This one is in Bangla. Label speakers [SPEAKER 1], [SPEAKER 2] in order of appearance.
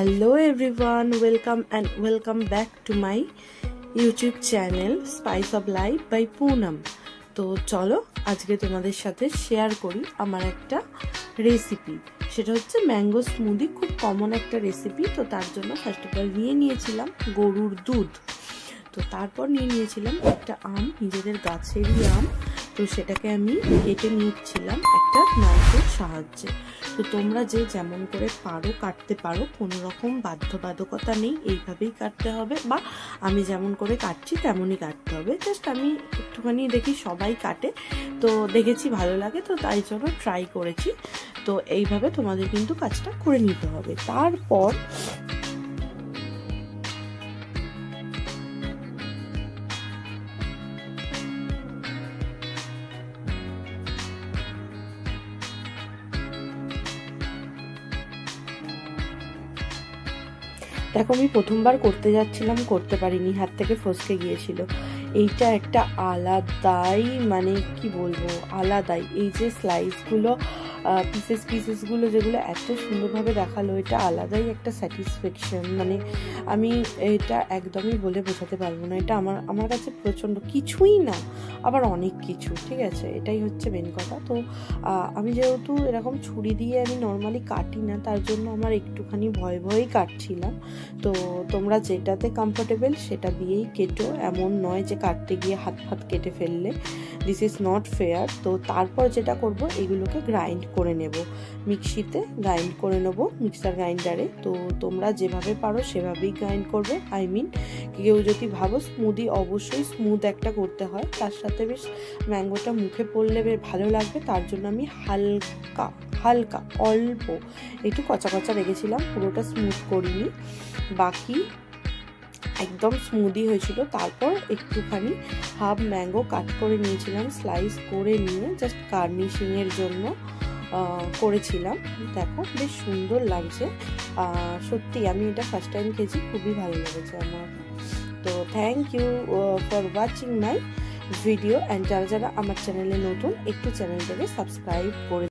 [SPEAKER 1] Hello everyone, welcome back to my YouTube channel Spice of Life by Poonam। তো চলো আজকে তোমাদের সাথে শেয়ার করি আমার একটা রেসিপি, সেটা হচ্ছে ম্যাঙ্গো স্মুদি। খুব কমন একটা রেসিপি। তো তার জন্য ফার্স্ট অফ অল নিয়ে নিয়েছিলাম গরুর দুধ, তো তারপর নিয়ে নিয়েছিলাম একটা আম, নিজেদের গাছেরই আম। তো সেটাকে আমি কেটে নিচ্ছিলাম একটা নাইফের সাহায্যে। তো তোমরা যে যেমন করে পারো কাটতে পারো, কোনো রকম বাধ্যবাধকতা নেই এইভাবেই কাটতে হবে, বা আমি যেমন করে কাটছি তেমনই কাটতে হবে। জাস্ট আমি একটুখানি দেখি সবাই কাটে, তো দেখেছি ভালো লাগে, তো তাই জন্য ট্রাই করেছি। তো এইভাবে তোমাদের কিন্তু কাজটা করে নিতে হবে। তারপর দেখো, আমি প্রথমবার করতে যাচ্ছিলাম, করতে পারিনি, হাত থেকে ফসকে গিয়েছিল। এইটা একটা আলাদাই, মানে কি বলবো, আলাদাই। এই যে স্লাইসগুলো, পিসেসগুলো যেগুলো এত সুন্দরভাবে দেখালো, এটা আলাদাই একটা স্যাটিসফ্যাকশন। মানে আমি এটা একদমই বলে বোঝাতে পারবো না। এটা আমার কাছে প্রচণ্ড কিছুই না, আবার অনেক কিছু। ঠিক আছে, এটাই হচ্ছে মেন কথা। তো আমি যেহেতু এরকম ছুরি দিয়ে আমি নর্মালি কাটি না, তার জন্য আমার একটুখানি ভয়েই কাটছিলাম। তো তোমরা যেটাতে কমফোর্টেবল সেটা দিয়েই কেটো, এমন নয় যে কাটতে গিয়ে হাত কেটে ফেললে। This is not fair. তো তারপর যেটা করব, এগুলোকে গ্রাইন্ড করে নেব, মিক্সিতে গ্রাইন্ড করে নেব, মিক্সার গ্রাইন্ডারে। তো তোমরা যেভাবে পারো সেভাবেই গ্রাইন্ড করবে। কেউ যদি ভাবো স্মুদি, অবশ্যই স্মুথ একটা করতে হয়, তার সাথে বেশ ম্যাঙ্গোটা মুখে পড়লে বেশ ভালো লাগবে। তার জন্য আমি হালকা অল্প একটু কচা রেখেছিলাম, পুরোটা স্মুথ করিনি, বাকি একদম স্মুদি হয়েছিল। তারপর একটুখানি হাফ ম্যাঙ্গো কাট করে নিয়েছিলাম, স্লাইস করে নিয়ে জাস্ট গার্নিশিংয়ের জন্য করেছিলাম। দেখো বেশ সুন্দর লাগছে, সত্যি আমি এটা ফার্স্ট টাইম খেয়েছি, খুবই ভালো লেগেছে আমার। তো thank you for watching my video. And যারা আমার চ্যানেলে নতুন, একটু চ্যানেলটাকে সাবস্ক্রাইব করে